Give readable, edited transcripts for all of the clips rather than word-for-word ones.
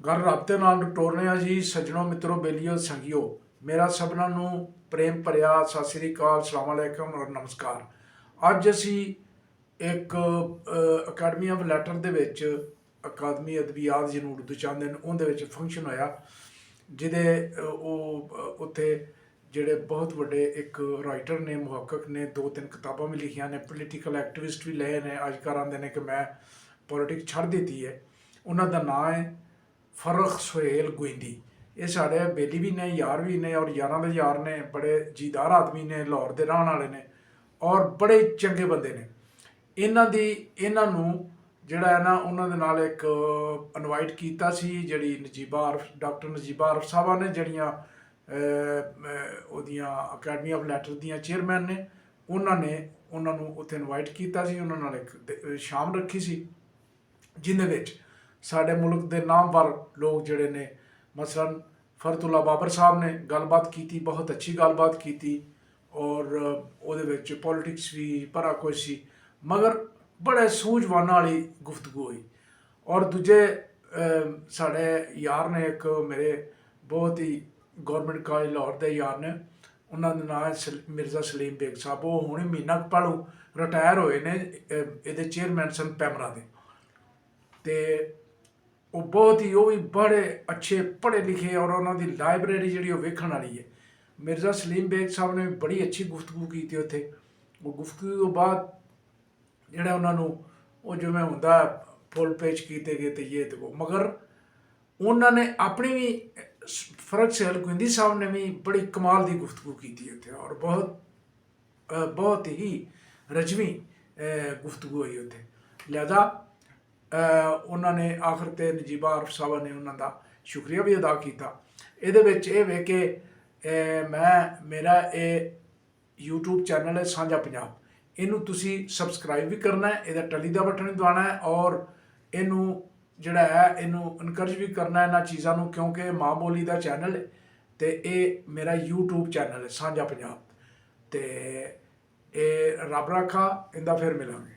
ਗੱਲ ਰੱਬ ਦੇ ਨਾਲ ਟੋਰਨੇ ਆ ਜੀ। ਸੱਜਣੋ ਮਿੱਤਰੋ ਬੇਲੀਓ ਸੰਗਿਓ, ਮੇਰਾ ਸਭਨਾਂ ਨੂੰ ਪ੍ਰੇਮ ਭਰਿਆ ਸਤਿ ਸ੍ਰੀ ਅਕਾਲ, ਸਲਾਮ ਅਲੈਕਮ ਔਰ ਨਮਸਕਾਰ। ਅੱਜ ਅਸੀਂ ਇੱਕ ਅਕੈਡਮੀ ਆਫ ਲੈਟਰ ਦੇ ਵਿੱਚ ਅਕਾਦਮੀ ਅਦਬੀਆਤ ਜਿਹਨੂੰ ਉਰਦੂ ਚਾਹੁੰਦੇ ਨੇ ਉਹਦੇ ਵਿੱਚ ਫੰਕਸ਼ਨ ਹੋਇਆ, ਜਿਹਦੇ ਉੱਥੇ ਜਿਹੜੇ ਬਹੁਤ ਵੱਡੇ ਇੱਕ ਰਾਈਟਰ ਨੇ, ਮੁਹੱਕਕ ਨੇ, 2-3 ਕਿਤਾਬਾਂ ਵੀ ਲਿਖੀਆਂ ਨੇ, ਪੋਲੀਟੀਕਲ ਐਕਟਿਵਿਸਟ ਵੀ ਲਏ ਨੇ। ਅੱਜ ਕੱਲ੍ਹ ਆਉਂਦੇ ਨੇ ਕਿ ਮੈਂ ਪੋਲੀਟਿਕਸ ਛੱਡ ਦਿੱਤੀ ਹੈ। ਉਹਨਾਂ ਦਾ ਨਾਂ ਹੈ ਫਰਖ ਸੁਹੇਲ ਗੋਇੰਦੀ। ਇਹ ਸਾਡੇ ਬੇਲੀ ਵੀ ਨੇ, ਯਾਰ ਵੀ ਨੇ, ਔਰ ਯਾਰਾਂ ਦੇ ਯਾਰ ਨੇ। ਬੜੇ ਜੀਦਾਰ ਆਦਮੀ ਨੇ, ਲਾਹੌਰ ਦੇ ਰਹਿਣ ਵਾਲੇ ਨੇ, ਔਰ ਬੜੇ ਚੰਗੇ ਬੰਦੇ ਨੇ। ਇਹਨਾਂ ਨੂੰ ਜਿਹੜਾ ਹੈ ਨਾ, ਉਹਨਾਂ ਦੇ ਨਾਲ ਇੱਕ ਇਨਵਾਈਟ ਕੀਤਾ ਸੀ, ਜਿਹੜੀ ਨਜੀਬਾ ਆਰਫ, ਡਾਕਟਰ ਨਜੀਬਾ ਆਰਫ ਸਾਹਿਬਾਂ ਨੇ, ਜਿਹੜੀਆਂ ਉਹਦੀਆਂ ਅਕੈਡਮੀ ਆਫ ਲੈਟਰ ਦੀਆਂ ਚੇਅਰਮੈਨ ਨੇ। ਉਹਨਾਂ ਨੂੰ ਉੱਥੇ ਇਨਵਾਈਟ ਕੀਤਾ ਸੀ। ਉਹਨਾਂ ਨਾਲ ਇੱਕ ਸ਼ਾਮ ਰੱਖੀ ਸੀ, ਜਿਹਦੇ ਵਿੱਚ ਸਾਡੇ ਮੁਲਕ ਦੇ ਨਾਮਵਰ ਲੋਕ ਜਿਹੜੇ ਨੇ, ਮਸਲਨ ਫਰਤੁੱਲਾ ਬਾਬਰ ਸਾਹਿਬ ਨੇ ਗੱਲਬਾਤ ਕੀਤੀ, ਬਹੁਤ ਅੱਛੀ ਗੱਲਬਾਤ ਕੀਤੀ, ਔਰ ਉਹਦੇ ਵਿੱਚ ਪੋਲੀਟਿਕਸ ਵੀ ਭਰਾ ਕੁਝ ਸੀ, ਮਗਰ ਬੜੇ ਸੂਝਵਾਨ ਵਾਲੀ ਗੁਫ਼ਤਗੂ ਹੋਈ। ਔਰ ਦੂਜੇ ਸਾਡੇ ਯਾਰ ਨੇ, ਇੱਕ ਮੇਰੇ ਬਹੁਤ ਹੀ ਗੌਰਮੈਂਟ ਕਾਲਜ ਲਾਹੌਰ ਦੇ ਯਾਰ ਨੇ, ਉਹਨਾਂ ਦਾ ਨਾਮ ਹੈ ਮਿਰਜ਼ਾ ਸਲੀਮ ਬੇਗ ਸਾਹਿਬ। ਉਹ ਹੁਣੇ ਮਹੀਨਾ ਕੁ ਪਹਿਲੋਂ ਰਿਟਾਇਰ ਹੋਏ ਨੇ, ਇਹਦੇ ਚੇਅਰਮੈਨ ਸਨ ਪੈਮਰਾ ਦੇ। ਅਤੇ ਉਹ ਬਹੁਤ ਹੀ, ਉਹ ਵੀ ਬੜੇ ਅੱਛੇ ਪੜ੍ਹੇ ਲਿਖੇ, ਔਰ ਉਹਨਾਂ ਦੀ ਲਾਇਬ੍ਰੇਰੀ ਜਿਹੜੀ ਉਹ ਵੇਖਣ ਵਾਲੀ ਹੈ। ਮਿਰਜ਼ਾ ਸਲੀਮ ਬੇਗ ਸਾਹਿਬ ਨੇ ਬੜੀ ਅੱਛੀ ਗੁਫ਼ਤਗੂ ਕੀਤੀ ਉੱਥੇ। ਉਹ ਗੁਫ਼ਤਗੂ ਤੋਂ ਬਾਅਦ ਜਿਹੜਾ ਉਹਨਾਂ ਨੂੰ ਉਹ ਜਿਵੇਂ ਹੁੰਦਾ ਫੁੱਲ ਪੇਚ ਕੀਤੇ ਗਏ ਤੇ ਇਹ ਤੇ ਉਹ, ਮਗਰ ਉਹਨਾਂ ਨੇ ਆਪਣੀ ਵੀ, ਫਰਕ ਸੁਹੇਲ ਗੋਇੰਦੀ ਸਾਹਿਬ ਨੇ ਵੀ ਬੜੀ ਕਮਾਲ ਦੀ ਗੁਫ਼ਤਗੂ ਕੀਤੀ ਉੱਥੇ, ਔਰ ਬਹੁਤ ਹੀ ਰਜਵੀ ਗੁਫ਼ਤਗੂ ਹੋਈ ਉੱਥੇ। ਲਿਹਾਜ਼ਾ ਉਹਨਾਂ ਨੇ ਆਖਰ 'ਤੇ ਨਜੀਬਾ ਆਰਫ ਸਾਹਿਬਾਂ ਨੇ ਉਹਨਾਂ ਦਾ ਸ਼ੁਕਰੀਆ ਵੀ ਅਦਾ ਕੀਤਾ। ਇਹਦੇ ਵਿੱਚ ਇਹ ਵੇ ਕਿ ਮੇਰਾ ਇਹ YouTube ਚੈਨਲ ਹੈ ਸਾਂਝਾ ਪੰਜਾਬ, ਇਹਨੂੰ ਤੁਸੀਂ ਸਬਸਕ੍ਰਾਈਬ ਵੀ ਕਰਨਾ ਹੈ, ਇਹਦਾ ਟਲੀ ਦਾ ਬਟਨ ਵੀ ਦਬਾਉਣਾ ਹੈ, ਔਰ ਇਹਨੂੰ ਜਿਹੜਾ ਹੈ ਇਹਨੂੰ ਇਨਕਰੇਜ ਵੀ ਕਰਨਾ ਇਹਨਾਂ ਚੀਜ਼ਾਂ ਨੂੰ, ਕਿਉਂਕਿ ਮਾਂ ਬੋਲੀ ਦਾ ਚੈਨਲ ਹੈ ਅਤੇ ਇਹ ਮੇਰਾ YouTube ਚੈਨਲ ਹੈ ਸਾਂਝਾ ਪੰਜਾਬ। ਅਤੇ ਇਹ ਰੱਬ ਰਾਖਾ, ਇਹਦਾ ਫਿਰ ਮਿਲਾਂਗੇ।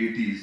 80s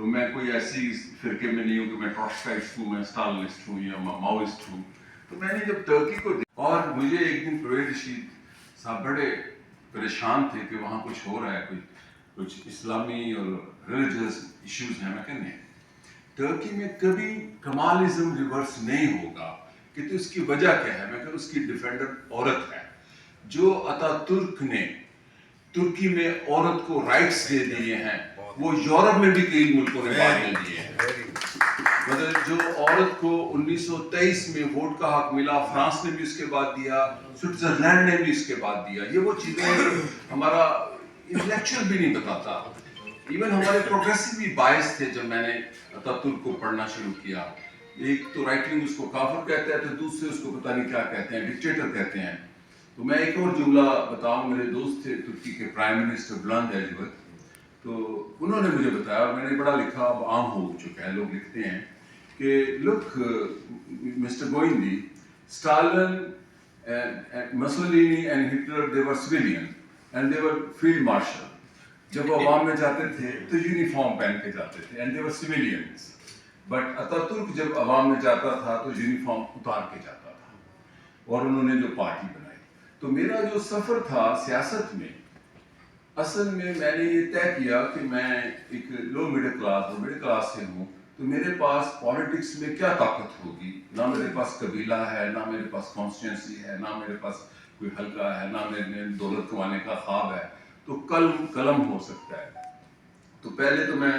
تو میں کوئی ایسی فرقے میں نہیں ہوں کہ میں ٹروٹسکائسٹ ہوں، میں اسٹالنسٹ ہوں یا ماؤسٹ ہوں. تو میں نے جب ترکی کو دیکھا اور مجھے ایک دن پرویز رشید صاحب بڑے پریشان تھے کہ وہاں کچھ ہو رہا ہے، کچھ اسلامی اور ریلیجیس ایشوز ہیں. میں کہنے ترکی میں کبھی کمالزم ریورس نہیں ہوگا کہ تو اس کی وجہ کیا ہے. میں کہ اس کی ڈیفینڈر عورت ہے. جو اتا ترک نے ترکی میں عورت کو رائٹس دے دیے ہیں وہ یورپ میں بھی کئی ملکوں نے بعد میں دیے ہیں. مطلب جو عورت کو 1923 میں ووٹ کا حق ملا، فرانس نے بھی اس کے بعد دیا، سوئٹزرلینڈ نے بھی اس کے بعد دیا. یہ وہ چیزیں ہمارا انٹلیکچوئل بھی نہیں بتاتا. ایون ہمارے پروگریسو بھی باعث تھے. جب میں نے اتا ترک کو پڑھنا شروع کیا، ایک تو رائٹ ونگ اس کو کافر کہتے ہیں، تو دوسرے اس کو پتہ نہیں کیا کہتے ہیں، ڈکٹیٹر کہتے ہیں. تو میں ایک اور جملہ بتاؤں. میرے دوست تھے ترکی کے پرائم منسٹر بلند ایجوت، تو انہوں نے مجھے بتایا، اور میں نے بڑا لکھا، اب عام ہو چکا ہے، لوگ لکھتے ہیں کہ لک مسٹر گوئندی، Stalin, Mussolini and Hitler they were civilian and they were field marshal. جب وہ عوام میں جاتے تھے تو یونیفارم پہن کے جاتے تھے، and they were civilians. But اتا ترک جب عوام میں جاتا تھا تو یونیفارم اتار کے جاتا تھا. اور انہوں نے جو پارٹی بنائی. تو میرا جو سفر تھا سیاست میں، اصل میں نے یہ طے کیا کہ میں ایک لو مڈل کلاس سے ہوں، تو میرے پاس پالیٹکس میں کیا طاقت ہوگی. نہ میرے پاس قبیلہ ہے، نہ میرے پاس کانسٹیٹوئنسی ہے، نہ میرے پاس کوئی حلقہ ہے، نہ میرے دولت کمانے کا خواب ہے. تو قلم ہو سکتا ہے. تو پہلے تو میں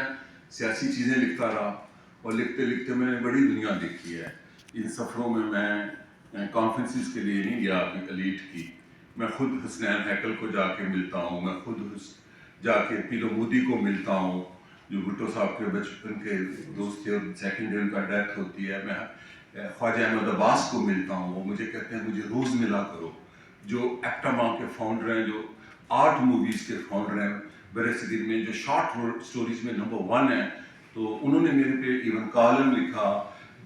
سیاسی چیزیں لکھتا رہا، اور لکھتے لکھتے میں نے بڑی دنیا دیکھی ہے. ان سفروں میں کانفرنسز کے لیے نہیں گیا کہ ایلیٹ کی. میں خود حسنین ہیکل کو جا کے ملتا ہوں، میں خود جا کے پیلو مودی کو ملتا ہوں جو بھٹو صاحب کے بچپن کے دوست تھے، اور سیکنڈ ڈے ان کا ڈیتھ ہوتی ہے. میں خواجہ احمد عباس کو ملتا ہوں، وہ مجھے کہتے ہیں مجھے روز ملا کرو. جو ایکٹاما کے فاؤنڈر ہیں، جو آرٹ موویز کے فاؤنڈر ہیں برے صغیر میں، جو شارٹ سٹوریز میں نمبر 1 ہیں. تو انہوں نے میرے پہ ایون کالم لکھا،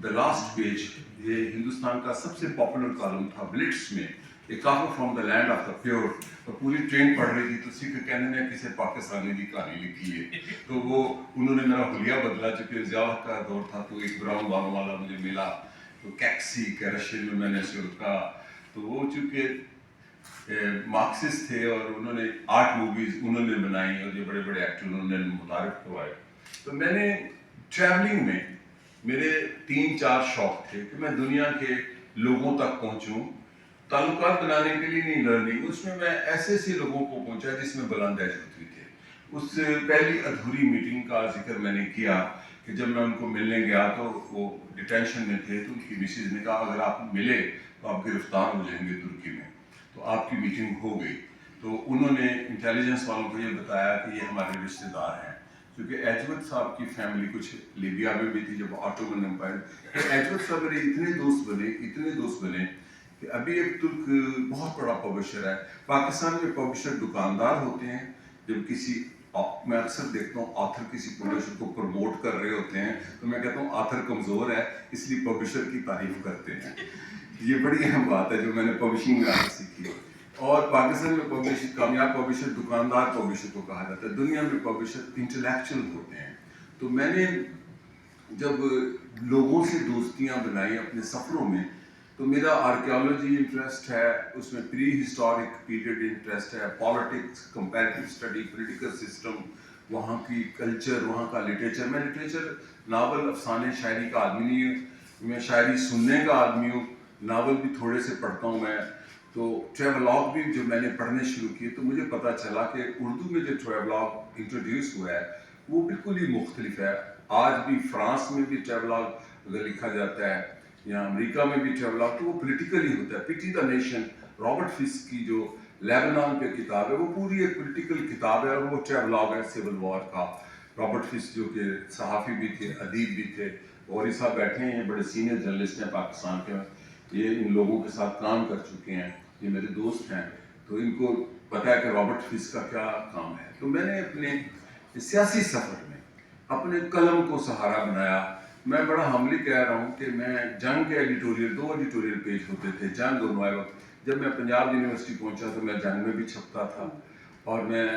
دا لاسٹ پیج. یہ ہندوستان کا سب سے پاپولر کالم تھا بلٹس میں، اے کافر from the land of the pure. اور پوری ٹرین پڑھ رہی تھی تو اسی کے کہنے میں کسی پاکستانی کی کہانی لکھی ہے. تو وہ انہوں نے میرا حلیہ بدلا، چونکہ ضیاء کا دور تھا. تو ایک براؤن بالوں والا مجھے ملا، تو کیکسی کیرشن میں نے اسے رکا. تو وہ چونکہ مارکسسٹ تھے، اور انہوں نے آرٹ موویز انہوں نے بنائی، اور یہ بڑے بڑے ایکٹر انہوں نے متعارف کروائے. تو میں نے ٹریولنگ میں میرے 3-4 شوق تھے کہ میں دنیا کے لوگوں تک پہنچوں. تعلقات بنانے کے لیے نہیں، لرننگ. اس میں ایسے لوگوں کو پہنچا جس میں بلند ایجوت بھی تھے. اس سے پہلی ادھوری میٹنگ کا ذکر میں نے کیا کہ جب میں ان کو ملنے گیا تو وہ ڈیٹینشن میں تھے. تو ان کی مسز نے کہا اگر آپ ملے تو آپ گرفتار ہو جائیں گے ترکی میں. تو آپ کی میٹنگ ہو گئی. تو انہوں نے انٹیلیجنس والوں کو یہ بتایا کہ یہ ہمارے رشتے دار ہیں، کیونکہ ایجوت صاحب کی فیملی کچھ لیبیا میں بھی تھی جب آٹومن امپائر. ایجوت صاحب میرے اتنے دوست بنے کہ ابھی ایک ترک بہت بڑا پبلشر ہے. پاکستان میں پبلشر دکاندار ہوتے ہیں. جب میں اکثر دیکھتا ہوں آتھر کسی پبلشر کو پروموٹ کر رہے ہوتے ہیں تو میں کہتا ہوں آتھر کمزور ہے اس لیے پبلشر کی تعریف کرتے ہیں. یہ بڑی اہم بات ہے جو میں نے پبلشنگ میں آگے سیکھی. اور پاکستان میں کامیاب پبلشر دکاندار پبلشر کو کہا جاتا ہے. دنیا میں پبلشر انٹلیکچوئل ہوتے ہیں. تو میں نے جب لوگوں سے دوستیاں بنائی اپنے سفروں میں، تو میرا آرکیالوجی انٹرسٹ ہے، اس میں پری ہسٹورک پیریڈ انٹرسٹ ہے، politics, comparative study, political system, وہاں کی کلچر، وہاں کا لٹریچر. میں لٹریچر، ناول، افسانے، شاعری کا آدمی نہیں ہوں. میں شاعری سننے کا آدمی ہوں. ناول بھی تھوڑے سے پڑھتا ہوں میں. تو ٹریولاگ بھی جب میں نے پڑھنے شروع کیے تو مجھے پتہ چلا کہ اردو میں جو ٹریولاگ انٹروڈیوس ہوا ہے وہ بالکل ہی مختلف ہے. آج بھی فرانس میں بھی ٹریولاگ اگر لکھا جاتا ہے، یا امریکہ میں بھی ٹریولاگ، تو وہ پولیٹیکلی ہوتا ہے. پٹی دا نیشن، رابرٹ فسک کی جو لیبنان پہ کتاب ہے وہ پوری ایک پولیٹیکل کتاب ہے، اور وہ ٹریولاگ ہے سول وار کا. رابرٹ فسک جو کہ صحافی بھی تھے، ادیب بھی تھے، اور یہ صاحب بیٹھے ہیں، بڑے سینئر جرنلسٹ ہیں پاکستان کے. یہ ان لوگوں کے ساتھ کام کر چکے ہیں، یہ میرے دوست ہیں، تو ان کو پتہ ہے کہ رابرٹ فسک کا کیا کام ہے. تو میں نے اپنے سیاسی سفر میں اپنے قلم کو سہارا بنایا. میں بڑا حملی کہہ رہا ہوں کہ میں جنگ کے ایڈیٹوریل، 2 ایڈیٹوریل پیج ہوتے تھے، جنگ اور نوائے وقت. جب میں پنجاب یونیورسٹی پہنچا تو میں جنگ میں بھی چھپتا تھا، اور میں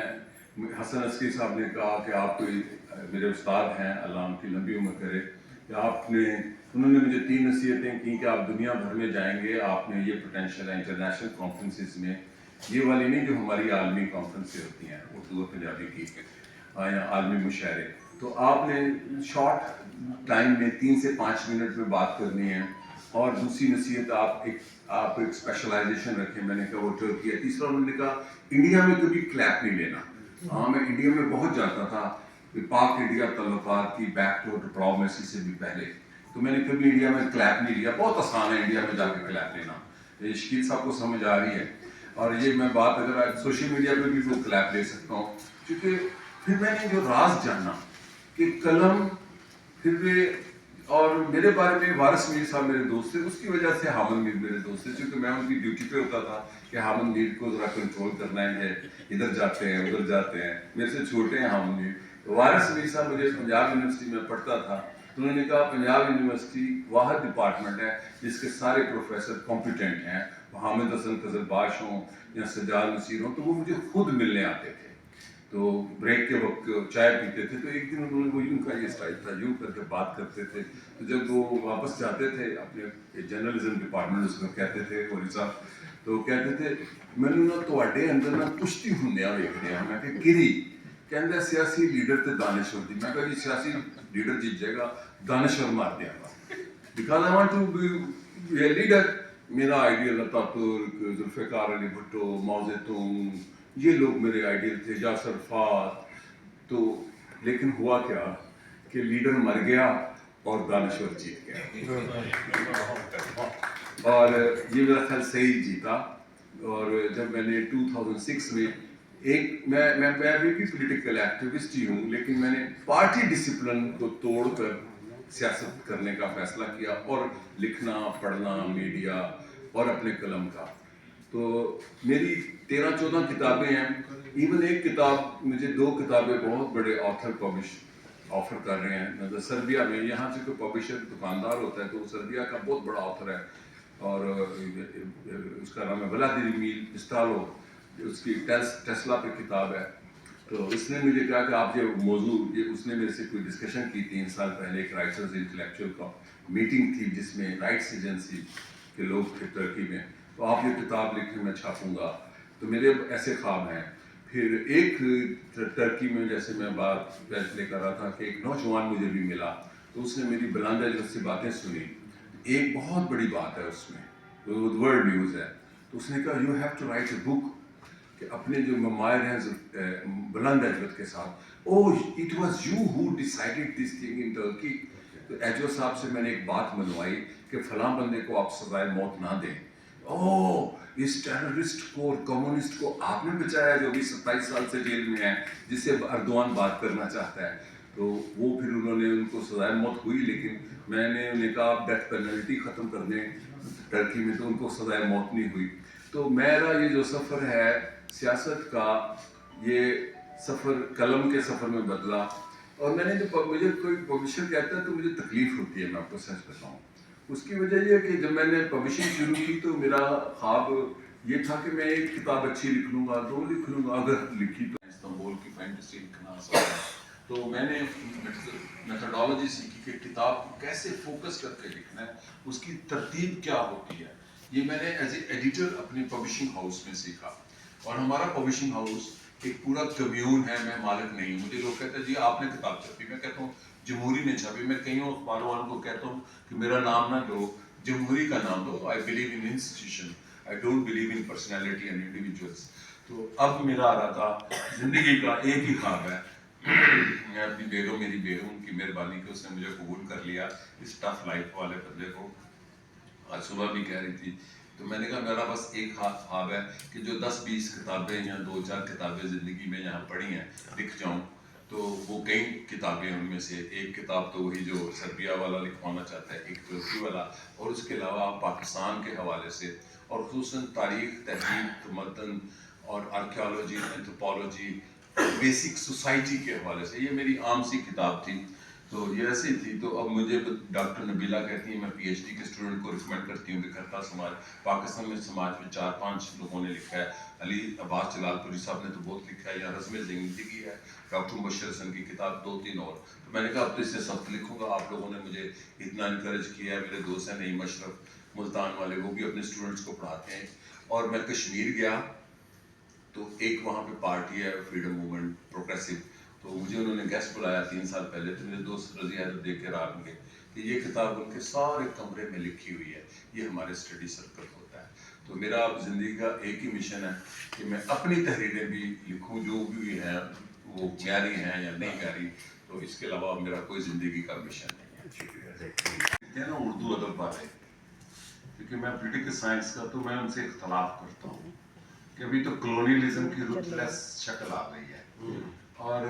حسن عسکری صاحب نے کہا کہ آپ کوئی میرے استاد ہیں, اللہ ان کی لمبی عمر کرے, کہ انہوں نے مجھے 3 نصیحتیں کی کہ آپ دنیا بھر میں جائیں گے, آپ میں یہ پوٹینشیل ہے انٹرنیشنل کانفرنسز میں, یہ والی نہیں جو ہماری عالمی کانفرنسیں ہوتی ہیں اردو اور پنجابی کی یا عالمی مشاعرے, تو آپ نے شارٹ ٹائم میں 3 سے 5 منٹ میں بات کرنی ہے. اور دوسری نصیحت آپ ایک اسپیشلائزیشن رکھیں. میں نے کہا وہ ٹرکی ہے. تیسرا انہوں نے کہا انڈیا میں کبھی کلیپ نہیں لینا. ہاں میں انڈیا میں بہت جاتا تھا, پاک انڈیا تعلقات کی بیک ٹو ڈپلومیسی سے بھی پہلے, تو میں نے کبھی انڈیا میں کلیپ نہیں لیا. بہت آسان ہے انڈیا میں جا کے کلیپ لینا, یہ شکیل صاحب کو سمجھ آ رہی ہے. اور یہ میں بات اگر سوشل میڈیا پہ بھی وہ کلیپ لے سکتا ہوں, کیونکہ پھر میں نے جو راز جانا کہ قلم پھر اور میرے بارے میں وارث میر صاحب میرے دوست تھے, اس کی وجہ سے حامد میر میرے دوست تھے, چونکہ میں ان کی ڈیوٹی پہ ہوتا تھا کہ حامد میر کو ذرا کنٹرول کرنا ہے, ادھر جاتے ہیں ادھر جاتے ہیں, میرے سے چھوٹے ہیں حامد میر. وارث میر صاحب مجھے پنجاب یونیورسٹی میں پڑھتا تھا, تو انہوں نے کہا پنجاب یونیورسٹی واحد ڈپارٹمنٹ ہے جس کے سارے پروفیسر کمپیٹنٹ ہیں, حامد حسن قزلباش ہوں یا سجاد نصیر ہوں, تو وہ مجھے خود ملنے آتے تھے. تو بریک کے وقت چائے پیتے تھے, تو ایک دن انہوں نے وہ یوں کا یہ اسٹائل تھا, یوں کر کے بات کرتے تھے. تو جب وہ واپس جاتے تھے اپنے جرنلزم ڈپارٹمنٹ اس کو کہتے تھے غوری صاحب, تو کہتے تھے مینوں نا تواڈے اندر نا کشتی ہوندیاں ویکھ رہا. میں کہ کری؟ کہندا سیاسی لیڈر تے دانشور دی. میں کہا جی سیاسی لیڈر جیت جائے گا, دانشور مار دیا گا. Because I want to be a leader. میرا ideal Ataturk, Zulfiqar Ali Bhutto, Mao Zedong, یہ لوگ میرے آئیڈیل تھے, یاسر عرفات. تو لیکن ہوا کیا کہ لیڈر مر گیا اور دانشور جیت گیا, اور یہ میرا خیال صحیح جیتا. اور جب میں نے 2006 میں میں بھی پولیٹیکل ایکٹیوسٹ ہی ہوں, لیکن میں نے پارٹی ڈسپلن کو توڑ کر سیاست کرنے کا فیصلہ کیا, اور لکھنا پڑھنا میڈیا اور اپنے قلم کا. تو میری 13-14 کتابیں ہیں. ایون ایک کتاب مجھے 2 کتابیں بہت بڑے آتھر آفر کر رہے ہیں. مطلب سربیا میں, یہاں سے کوئی پبلشر دکاندار ہوتا ہے تو وہ سربیا کا بہت بڑا آتھر ہے, اور اس کا نام ہے ولادیمیر پسٹالو, اس کی ٹیسلا پہ کتاب ہے. تو اس نے مجھے کہا کہ آپ یہ موضوع, یہ اس نے میرے سے کوئی ڈسکشن کی 3 سال پہلے, ایک رائٹرز انٹلیکچوئل کا میٹنگ تھی جس میں رائٹس ایجنسی کے لوگ تھے ترکی میں, تو آپ یہ کتاب لکھیں میں چھاپوں گا. تو میرے ایسے خواب ہیں. پھر ایک ترکی میں جیسے میں بات فیصلے کر رہا تھا کہ ایک نوجوان مجھے بھی ملا, تو اس نے میری بلند اجرت سے باتیں سنی. ایک بہت بڑی بات ہے اس میں, ورلڈ نیوز ہے. تو اس نے کہا you have to write a book, کہ اپنے جو ممائر ہیں بلند اجرت کے ساتھ. Oh it was you who decided this thing in Turkey. تو ایجو صاحب سے میں نے ایک بات منوائی کہ فلاں بندے کو آپ سزائے موت نہ دیں. او اس ٹیررسٹ کو اور کمیونسٹ کو آپ نے بچایا جو بھی 27 سال سے جیل میں ہے, جس سے اردوان بات کرنا چاہتا ہے. تو وہ پھر انہوں نے ان کو سزائے موت ہوئی, لیکن میں نے انہیں کہا آپ ڈیتھ پینلٹی ختم کر دیں ٹرکی میں, تو ان کو سزائے موت نہیں ہوئی. تو میرا یہ جو سفر ہے سیاست کا, یہ سفر قلم کے سفر میں بدلا. اور میں نے جو مجھے کوئی پبلشر کہتا ہے تو مجھے تکلیف ہوتی ہے, میں آپ کو سچ بتاؤں. اس کی وجہ یہ ہے کہ جب میں نے پبلشنگ شروع کی تو میرا خواب یہ تھا کہ میں ایک کتاب اچھی لکھ لوں گا, 2 لکھ لوں گا, اگر لکھی تو استنبول کی فینٹیسی لکھنا آسان ہے. تو میں نے میتھڈالوجی سیکھی کہ کتاب کو کیسے فوکس کر کے لکھنا ہے, اس کی ترتیب کیا ہوتی ہے. یہ میں نے ایز اے ایڈیٹر اپنے پبلشنگ ہاؤس میں سیکھا. اور ہمارا پبلشنگ ہاؤس ایک پورا کمیون ہے, میں مالک نہیں ہوں. مجھے لوگ کہتے ہیں جی آپ نے کتاب چھپی, میں کہتا ہوں جمہوری نے چھپی. میں کئی اخباروں والوں کو کہتا ہوں کہ میرا نام نہ دو, جمہوری کا نام دو. I believe in institution, I don't believe in personality and individuals. تو اب میرا آ رہا تھا زندگی کا ایک ہی خواب ہے, میں اپنی بیگم, میری بیگم, ان کی مہربانی کہ اس نے مجھے قبول کر لیا اس ٹف لائف والے بندے کو. آج صبح بھی کہہ رہی تھی. تو میں نے کہا میرا بس ایک خواب ہے کہ جو 10-20 کتابیں یا 2-4 کتابیں زندگی میں یہاں پڑھی ہیں لکھ جاؤں. تو وہ کئی کتابیں, ان میں سے ایک کتاب تو وہی جو سربیا والا لکھوانا چاہتا ہے, ایک ترکی والا, اور اس کے علاوہ پاکستان کے حوالے سے, اور خصوصاً تاریخ, تہذیب, تمدن اور آرکیالوجی, اینتھروپولوجی, بیسک سوسائٹی کے حوالے سے. یہ میری عام سی کتاب تھی. تو یہ ایسی تھی. تو اب مجھے ڈاکٹر نبیلہ کہتی ہیں میں پی ایچ ڈی کے اسٹوڈنٹ کو ریکمینڈ کرتی ہوں کہ کرتا سماج, پاکستان میں سماج میں 4-5 لوگوں نے لکھا ہے. علی عباس جلال پوری صاحب نے تو بہت لکھا ہے, یا رسم زندگی ہے, ڈاکٹر مبشر حسن کی کتاب 2-3 اور. تو میں نے کہا اب تو اس سے سخت لکھوں گا. آپ لوگوں نے مجھے اتنا انکریج کیا ہے. میرے دوست ہیں نعیم اشرف ملتان والے, وہ بھی اپنے اسٹوڈنٹس کو پڑھاتے ہیں. اور میں کشمیر گیا تو ایک وہاں پہ پارٹی ہے فریڈم موومنٹ پروگریسو, تو مجھے انہوں نے گیسٹ بلایا 3 سال پہلے. تو میرے دوست رضی حیدر دیکھ کے رات میں کہ یہ کتاب ان کے سارے کمرے میں لکھی ہوئی ہے, یہ ہمارے اسٹڈی سرکل ہوتا ہے. تو میرا اب زندگی کا ایک ہی مشن ہے کہ میں اپنی تحریریں بھی لکھوں, جو بھی ہیں وہ معیاری ہیں یا نہیں معیاری. تو اس کے علاوہ میرا کوئی زندگی کا مشن نہیں ہے. کہتے ہیں نا اردو ادب والے, کیونکہ میں پولیٹیکل سائنس کا, تو میں ان سے اختلاف کرتا ہوں کہ ابھی تو کلونیلزم کی روتلیس شکل آ گئی ہے. اور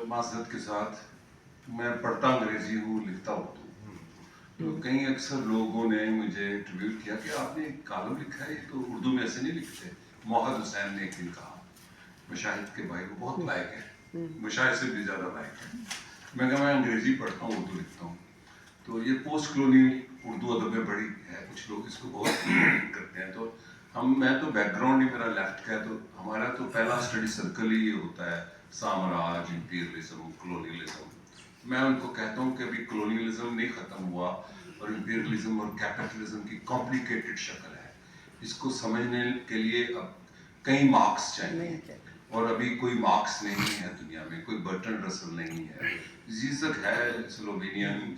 معذرت کے ساتھ میں پڑھتا انگریزی ہوں, لکھتا اردو. تو کئی اکثر لوگوں نے مجھے ٹریبیوٹ کیا کہ آپ نے ایک کالم لکھا ہے, تو اردو میں ایسے نہیں لکھتے. موحد حسین نے ایک دن کہا, مشاہد کے بھائی وہ بہت لائق ہے, مشاہد سے بھی زیادہ لائق ہے. میں کہا میں انگریزی پڑھتا ہوں, اردو لکھتا ہوں. تو یہ پوسٹ کلونیل اردو ادب میں بڑی ہے, کچھ لوگ اس کو بہت کرتے ہیں. تو میں تو بیک گراؤنڈ ہی میرا لیفٹ کا ہے, تو ہمارا تو پہلا اسٹڈی سرکل ہی یہ ہوتا ہے سامراج, امپیریلزم, کلونیلزم. میں ان کو کہتا ہوں کہ ابھی کلونیلزم نہیں ختم ہوا, اور امپیریلزم اور کیپٹلزم کی کمپلیکیٹڈ شکل ہے. اس کو سمجھنے کے لیے اب کئی مارکس چاہیے, اور ابھی کوئی مارکس نہیں ہے دنیا میں, کوئی برٹن رسل نہیں ہے. زیزک ہے سلووینین,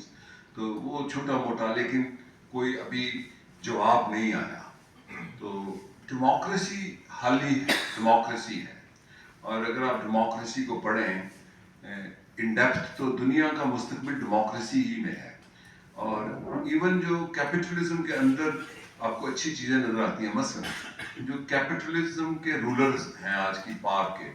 تو وہ چھوٹا موٹا, لیکن کوئی ابھی جواب نہیں آیا. تو ڈیموکریسی حل ہی ڈیموکریسی ہے. اور اگر آپ ڈیموکریسی کو پڑھیں ان ڈیپتھ, تو دنیا کا مستقبل ڈیموکریسی ہی میں ہے. اور ایون جو کیپٹلزم کے اندر آپ کو اچھی چیزیں نظر آتی ہیں, مثلا جو کیپٹلزم کے رولرز ہیں آج کی پار کے,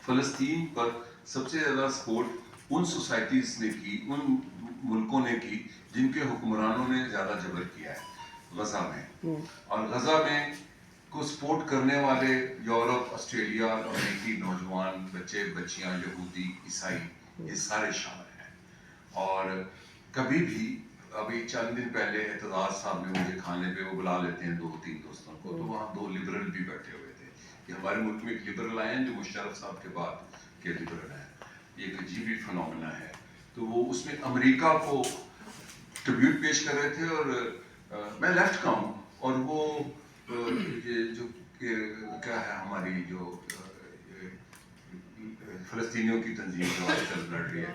فلسطین پر سب سے زیادہ سپورٹ ان سوسائٹیز نے کی, ان ملکوں نے کی جن کے حکمرانوں نے زیادہ جبر کیا ہے غزہ میں. اور غزہ میں کو سپورٹ کرنے والے یورپ, آسٹریلیا, امریکی نوجوان, بچے بچیاں, یہودی, عیسائی, یہ سارے شامل ہیں. اور کبھی بھی ابھی چند دن پہلے اعتزاز صاحب نے مجھے کھانے پہ وہ بلا لیتے ہیں 2-3 دوستوں کو, تو وہاں 2 لبرل بھی بیٹھے ہوئے تھے. کہ ہمارے ملک میں ایک لبرل آئے ہیں جو مشرف صاحب کے بعد کے لبرل ہیں. یہ ایک عجیب ہی فنومنا ہے. تو وہ اس میں امریکہ کو ٹریبیوٹ پیش کر رہے تھے, اور میں لیفٹ کا ہوں, اور وہ یہ جو کیا ہے ہماری جو فلسطینیوں کی تنظیم جو آج کل لڑ رہی ہے,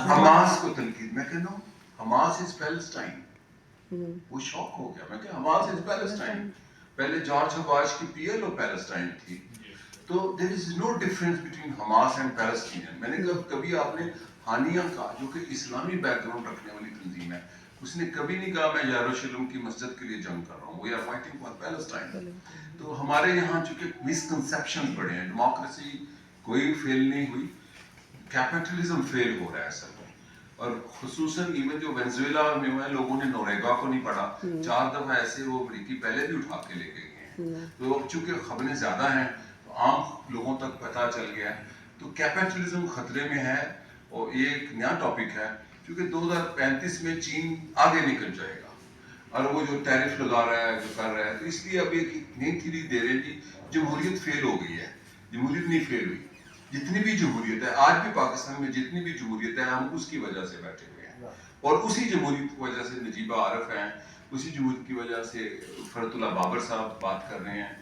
حماس کو تنقید. میں کہنا ہوں حماس از پیلسٹائن. وہ شوق ہو گیا, میں کہ حماس از پیلسٹائن. پہلے جارج حباش کی پی ایل او پیلسٹائن تھی. تو there is no difference between Hamas and Palestine. میں نے کہا کبھی آپ نے ہانیہ کا, جو کہ اسلامی بیک گراؤنڈ رکھنے والی تنظیم ہے, اس نے کبھی نہیں کہا میں یروشلم کی مسجد کے لیے جنگ کر رہا ہوں, we are fighting for Palestine. تو ہمارے یہاں چونکہ مسکنسیپشن بڑے ہیں, ڈیموکریسی کوئی فیل نہیں ہوئی, کیپٹلزم فیل ہو رہا ہے سب. اور خصوصاً ایون جو وینزویلا میں ہوئے, لوگوں نے نوریگا کو نہیں پڑھا, 4 دفعہ ایسے وہ امریکی پہلے بھی اٹھا کے لے کے گئے ہیں. تو اب چونکہ خبریں زیادہ ہیں تو عام لوگوں تک پتہ چل گیا ہے. تو کیپٹلزم خطرے میں ہے, اور یہ ایک نیا ٹاپک ہے کیونکہ 2035 میں چین آگے نکل جائے گا, اور وہ جو ٹیرف لگا رہا ہے, جو کر رہا ہے. تو اس لیے اب ایک نئی تھیری دے رہے ہیں کہ جمہوریت فیل ہو گئی ہے. جمہوریت نہیں فیل ہوئی. جتنی بھی جمہوریت ہے آج بھی پاکستان میں, جتنی بھی جمہوریت ہے, ہم اس کی وجہ سے بیٹھے ہوئے ہیں. اور اسی جمہوریت کی وجہ سے نجیبہ عارف ہیں, اسی جمہوریت کی وجہ سے فرت اللہ بابر صاحب بات کر رہے ہیں,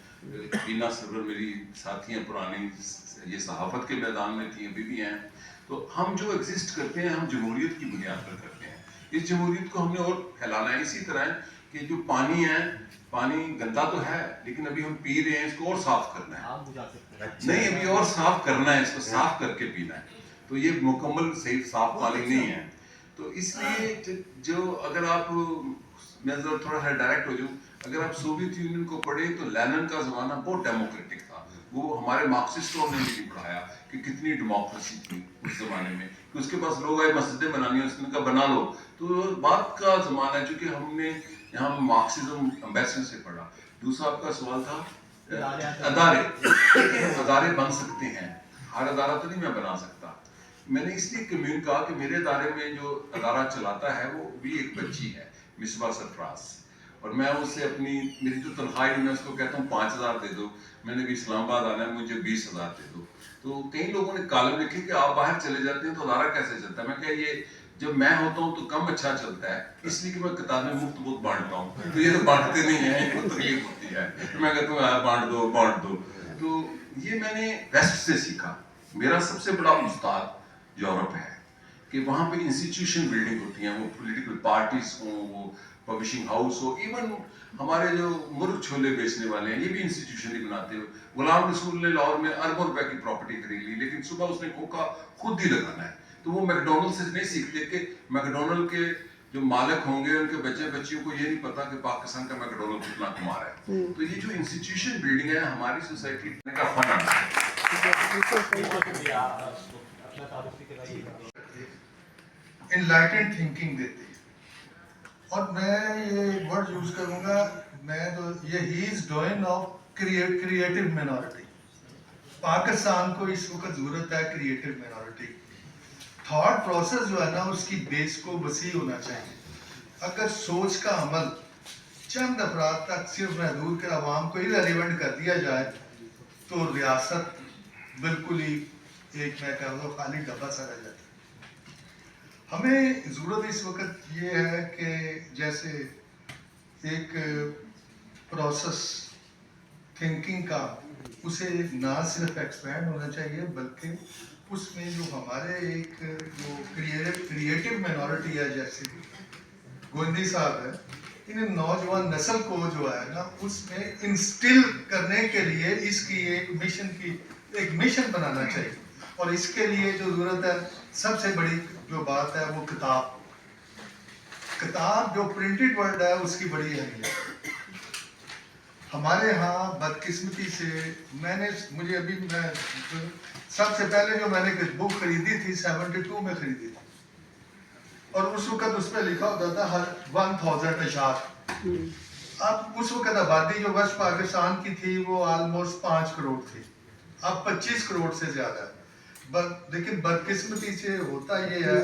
بینا سرور میری ساتھی ہیں پرانی, یہ صحافت کے میدان میں تھی, ابھی بھی ہیں. تو ہم جو ایگزسٹ کرتے ہیں ہم جمہوریت کی بنیاد پر کرتے ہیں. اس جمہوریت کو ہم نے اور پھیلانا ہے. اسی طرح کہ جو پانی ہے, پانی گندا تو ہے لیکن ابھی ہم پی رہے ہیں, اس کو اور صاف کرنا ہے. نہیں, ابھی اور صاف کرنا ہے, اس کو صاف کر کے پینا ہے. تو یہ مکمل صحیح صاف پانی نہیں ہے. تو اس لیے جو اگر آپ, میں ذرا تھوڑا سا ڈائریکٹ ہو جاؤں, اگر آپ سوویت یونین کو پڑھیں تو لینن کا زمانہ بہت ڈیموکریٹک تھا. وہ ہمارے مارکسسٹوں نے نہیں پڑھایا کہ کتنی ڈیموکریسی تھی اس زمانے میں, کہ اس کے پاس لوگ آئے مسجدیں بنانی ہیں, اس نے کہا بنا لو. تو بات کا زمانہ ہے, چونکہ ہم نے یہاں مارکسزم امبیسڈر سے پڑھا. دوسرا آپ کا سوال تھا ادارے بن سکتے ہیں, ہر ادارہ تو نہیں میں بنا سکتا. میں نے اس لیے کمیون کہا کہ میرے ادارے میں جو ادارہ چلاتا ہے وہ بھی ایک بچی ہے مصباح سرفراز، اور میں اس سے اپنی میری جو تنخواہ ہے میں اس کو کہتا ہوں 5,000 دے دو، میں نے بھی اسلام آباد آنا ہے مجھے 20,000 دے دو. تو کئی لوگوں نے کالم لکھے کہ آپ باہر چلے جاتے ہیں تو ادارہ کیسے چلتا ہے. میں کہا یہ جب میں ہوتا ہوں تو کم اچھا چلتا ہے، اس لیے کہ میں کتابیں مفت بہت بانٹتا ہوں. تو یہ تو بانٹتے نہیں ہیں، یہ تکلیف ہوتی ہے. میں کہتا ہوں بانٹ دو. تو یہ میں نے ویسٹ سے سیکھا. میرا سب سے بڑا استاد یورپ ہے کہ وہاں پہ انسٹیٹیوشن بلڈنگ ہوتی ہیں، وہ پولیٹیکل پارٹیز ہوں، وہ پبلشنگ ہاؤس ہو، ایون ہمارے جو مرغ چھولے بیچنے والے ہیں یہ بھی انسٹیٹیوشن ہی بناتے ہو. غلام رسول نے لاہور میں اربوں روپے کی پراپرٹی خرید لی، لیکن صبح اس نے کھوکا خود ہی لگانا ہے. تو وہ میکڈونلڈ سے نہیں سیکھتے کہ میکڈونلڈ کے جو مالک ہوں گے ان کے بچے بچیوں کو یہ نہیں پتا کہ پاکستان کا میکڈونلڈ کتنا کما رہا ہے. تو یہ جو انسٹیٹیوشن بلڈنگ ہے ہماری سوسائٹی کا فن ہے. انلائٹنڈ تھنکنگ دیتی ہے. اور میں یہ ورڈ یوز کروں گا، میں تو یہ he is doing of creative minority. Pakistan کو اس وقت ضرورت ہے کریٹو مینورٹی. تھاٹ پروسیس جو ہے نا اس کی بیس کو وسیع ہونا چاہیے. اگر سوچ کا عمل چند افراد تک صرف محدود کر عوام کو ریلیونٹ کر دیا جائے تو ریاست بالکل ہی ایک میں کہوں گا خالی ڈبہ سا رہ جاتا ہے. ہمیں ضرورت اس وقت یہ ہے کہ جیسے ایک پروسیس تھنکنگ کا اسے نہ صرف ایکسپینڈ ہونا چاہیے بلکہ اس میں جو ہمارے ایک جو کریٹو مینورٹی ہے جیسے گوندی صاحب ہے، ان نوجوان نسل کو جو ہے نا اس میں انسٹل کرنے کے لیے اس کی ایک مشن بنانا چاہیے. اور اس کے لیے جو ضرورت ہے سب سے بڑی جو بات ہے وہ کتاب جو پرنٹڈ ورڈ ہے اس کی بڑی اہمیت. ہمارے ہاں بدقسمتی سے میں سب سے پہلے جو میں نے بک خریدی تھی 72 میں خریدی تھی، اور اس وقت اس پہ لکھا ہوتا تھا ہر 1000 اشعار. اب اس وقت آبادی جو ویسٹ پاکستان کی تھی وہ آلموسٹ 5 کروڑ تھی، اب 25 کروڑ سے زیادہ ہے. لیکن بدقسمتی سے ہوتا یہ ہے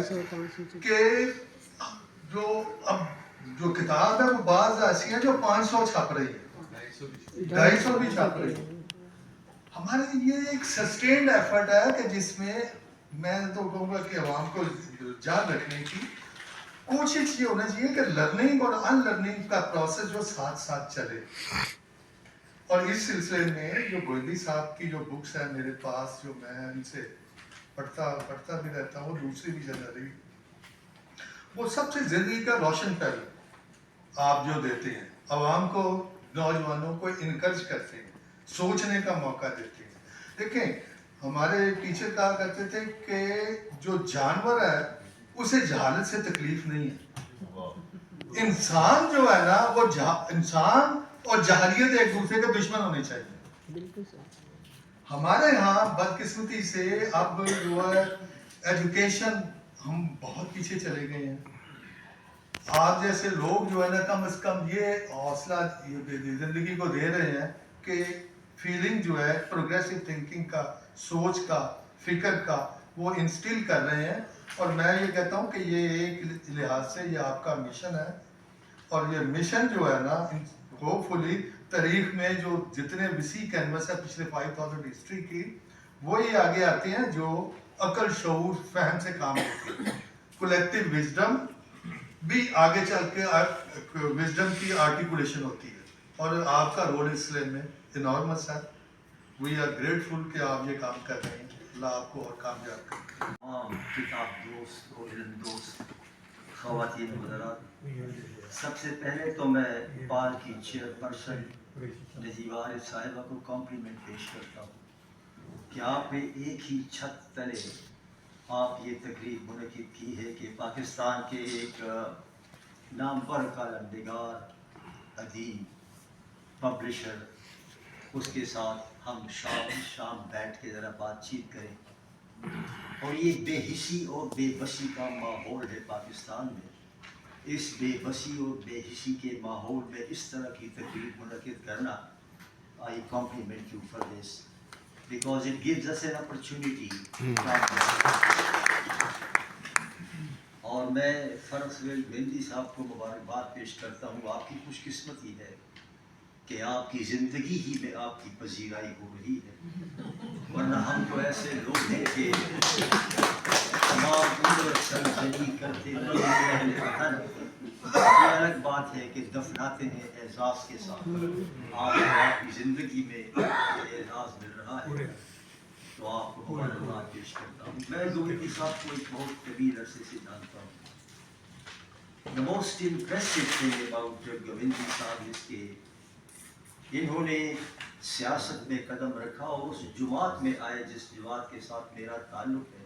کہ جو کتاب ہے وہ بعض ایسی ہیں جو 500 چھاپ رہی ہے، 250 بھی چھاپ رہی ہے. ہمارے یہ ایک سسٹینڈ ایفرٹ ہے کہ جس میں میں تو کہوں گا کہ عوام کو یاد رکھنے کی کوشش یہ ہونا چاہیے کہ لرننگ اور ان لرننگ کا پروسیس جو ساتھ ساتھ چلے. اور اس سلسلے میں جو گوندی صاحب کی جو بکس ہیں میرے پاس، جو میں ان سے پڑھتا بھی رہتا ہوں، دوسری بھی جگہ رہی، وہ سب سے زندگی کا روشن پہلو آپ جو دیتے ہیں عوام کو، نوجوانوں کو انکرج کرتے ہیں، سوچنے کا موقع دیتے ہیں. دیکھیں ہمارے ٹیچر کہا کرتے تھے کہ جو جانور ہے اسے جہالت سے تکلیف نہیں ہے، انسان جو ہے نا وہ انسان اور جہلیت ایک دوسرے کے دشمن ہونے چاہیے. ہمارے ہاں بدقسمتی سے اب جو ہے ایجوکیشن ہم بہت پیچھے چلے گئے ہیں. آپ جیسے لوگ جو ہے نا کم از کم یہ حوصلہ زندگی کو دے رہے ہیں کہ فیلنگ جو ہے پروگریسو تھنکنگ کا، سوچ کا، فکر کا وہ انسٹل کر رہے ہیں. اور میں یہ کہتا ہوں کہ یہ ایک لحاظ سے یہ آپ کا مشن ہے. اور یہ مشن جو ہے نا ہوپ فلی تاریخ میں جو جتنے وسیع کینوس ہے پچھلے 5000 ہسٹری کی، وہی آگے آتے ہیں جو عقل، شعور، فہم سے کام کرتے ہیں. کولیکٹیو وزڈم بھی آگے چل کے وزڈم کی آرٹیکولیشن ہوتی ہے. اور آپ کا رول اس لیے میں انارمس ہے. وی آر گریٹفل کہ آپ یہ کام کر رہے ہیں. اللہ آپ کو اور کامیاب کرے. کتاب دوست اور علم دوست خواتین حضرات، سب سے پہلے تو میں بال کی چیئر پرسن نجیبہ عارف صاحبہ کو کمپلیمنٹ پیش کرتا ہوں کہ آپ نے ایک ہی چھت تلے آپ یہ تقریب منعقد کی ہے کہ پاکستان کے ایک نامور کالم نگار، ادیب، پبلشر، اس کے ساتھ ہم شام بیٹھ کے ذرا بات چیت کریں. اور یہ بے حسی اور بے بسی کا ماحول ہے پاکستان میں. اس بے بسی اور بے حسی کے ماحول میں اس طرح کی تقریب منعقد کرنا، I compliment you for this because it gives us an opportunity. اور میں فرخ گویندی صاحب کو مبارکباد پیش کرتا ہوں. آپ کی خوش قسمتی ہے کہ آپ کی زندگی ہی میں آپ کی پذیرائی ہو رہی ہے، ورنہ ہم تو ایسے لوگ ہیں کہ تمام عمر سرزنی کرتے رہے وطن. یہ الگ بات ہے کہ دفناتے ہیں اعزاز کے ساتھ. آپ کی زندگی میں یہ اعزاز مل رہا ہے تو آپ کو مبارکباد پیش کرتا ہوں. میں گووندی صاحب کو ایک بہت طویل عرصے سے جانتا ہوں. The most impressive thing about گووندی صاحب is کہ انہوں نے سیاست میں قدم رکھا اور اس جماعت میں آئے جس جماعت کے ساتھ میرا تعلق ہے،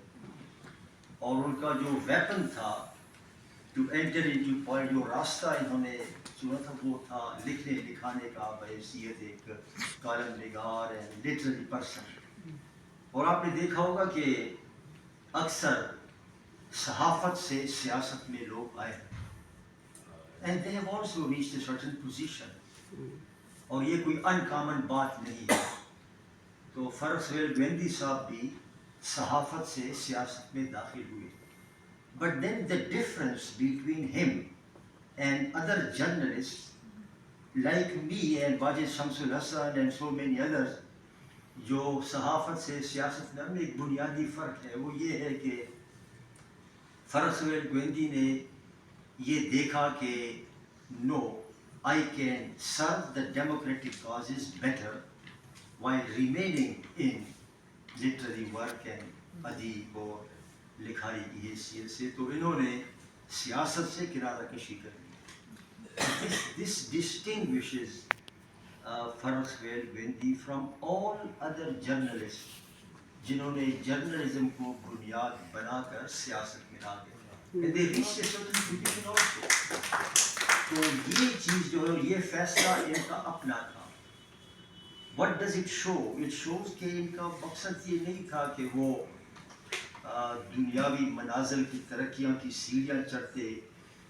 اور ان کا جو ویپن تھا ٹو انٹر انٹو پوائنٹ، جو راستہ انہوں نے چنا تھا وہ تھا لکھنے لکھانے کا بحیثیت ایک کالم نگار اینڈ لٹریری پرسن. اور آپ نے دیکھا ہوگا کہ اکثر صحافت سے سیاست میں لوگ آئے and they have also reached a certain position. اور یہ کوئی انکامن بات نہیں ہے. تو فرخ گویندی صاحب بھی صحافت سے سیاست میں داخل ہوئے. But then the difference between him and other journalists like me and Wajid Shamsul Hasan and so many others, جو صحافت سے سیاست میں ایک بنیادی فرق ہے، وہ یہ ہے کہ فرخ گویندی نے یہ دیکھا کہ no, I can serve the democratic causes better while remaining in literary work and ادیب اور لکھائی کی حیثیت سے. تو انہوں نے سیاست سے کنارہ کشی کر لی. This distinguishes Farrukh گویندی from all other journalists جنہوں نے جرنلزم کو بنیاد بنا کر سیاست میں آ گئے. And they reached a certain position also. تو یہ چیز جو ہے یہ فیصلہ ان کا اپنا تھا. What does it show? It shows کہ ان کا مقصد یہ نہیں تھا کہ وہ دنیاوی منازل کی ترقیاں کی سیڑھیاں چڑھتے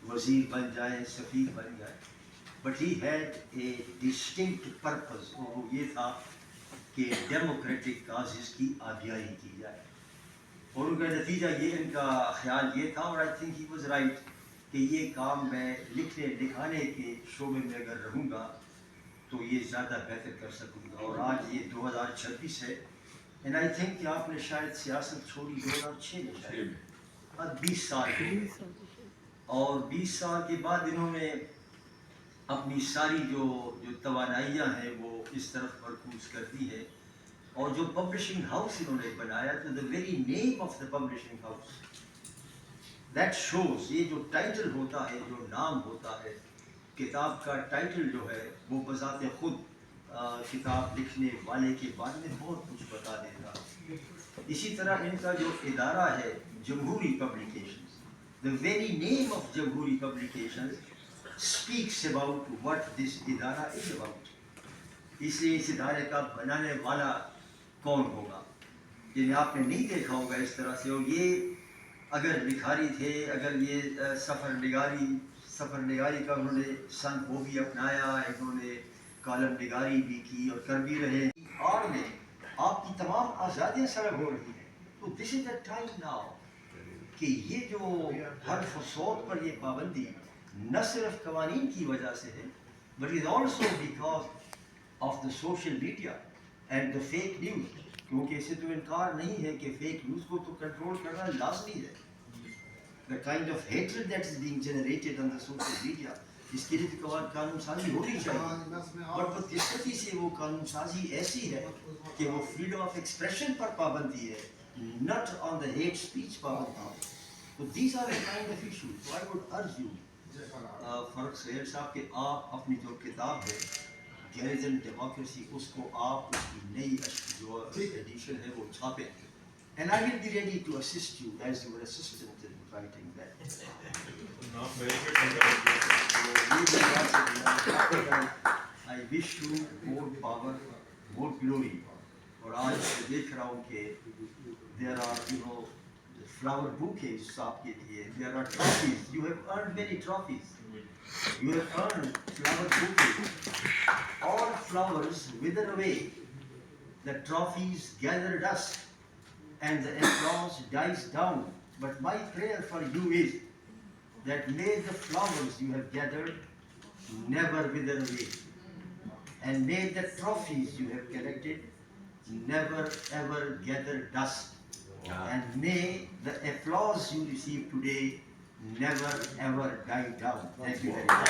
وزیر بن جائیں، سفیر بن جائیں. But he had a distinct purpose, اور وہ یہ تھا کہ ڈیموکریٹک کازز کی آگیاری کی جائے. اور ان کا نتیجہ یہ، ان کا خیال یہ تھا، اور I think he was right، کہ یہ کام میں لکھنے لکھانے کے شعبے میں اگر رہوں گا تو یہ زیادہ بہتر کر سکوں گا. اور آج یہ 2026 ہے and I think کہ آپ نے شاید سیاست چھوڑی 2006 میں، شاید 20 سال کے. اور 20 سال کے بعد انہوں نے اپنی ساری جو توانائیاں ہیں وہ اس طرف مرکوز کر دی ہے. اور جو پبلشنگ ہاؤس انہوں نے بنایا، تو the very name of the publishing house that shows، یہ جو ٹائٹل ہوتا ہے، جو نام ہوتا ہے کتاب کا، ٹائٹل جو ہے وہ بذات خود کتاب لکھنے والے کے بارے میں بہت کچھ بتا دیتا. اسی طرح ان کا جو ادارہ ہے جمہوری publications, the very name of جمہوری publications speaks about what this ادارہ is about. اس لیے اس ادارے کا بنانے والا کون ہوگا، جنہیں آپ نے نہیں دیکھا ہوگا اس طرح سے. اور یہ اگر لکھاری تھے، اگر یہ سفر نگاری کا انہوں نے سن وہ بھی اپنایا، انہوں نے کالم نگاری بھی کی اور کر بھی رہے. اور میں آپ کی تمام آزادیاں سلب ہو رہی ہیں. تو دس از اے ٹائم ناؤ کہ یہ جو حرف و صوت پر یہ پابندی نہ صرف قوانین کی وجہ سے ہے، but it is also because of the social media and the fake news. کیونکہ اسے تو انکار نہیں ہے کہ فیک نیوز کو تو کنٹرول کرنا لازمی ہے. The kind of hatred that is being generated on the social media، اس کے لیے قانون سازی ہونی چاہیے. اور بدقسمتی سے وہ قانون سازی ایسی ہے کہ وہ فریڈم آف ایکسپریشن پر پابندی ہے، not on the hate speech پابندی. So these are the kind of issues. So I would urge you Farrukh Sohail صاحب کہ آپ اپنی جو کتاب ہے گیرزن ڈیموکریسی، اس کو آپ اس کی نئی جو ایڈیشن ہے وہ چھاپیں. And I will be ready to assist you as your assistant in writing that. I wish you more power, more glory. اور آج میں دیکھ رہا ہوں کہ there are flower bouquets آپ کے لیے. There are trophies. You have earned many trophies. You have earned flower bouquets. All flowers wither away. The trophies gather dust, and the applause dies down. but my prayer for you is that may the flowers you have gathered never wither away, and may the trophies you have collected never ever gather dust, and may the applause you receive today never ever die down. Thank you very much.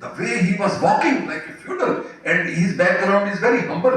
the way he was walking like a feudal and his background is very humble.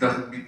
10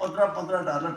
$15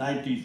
90s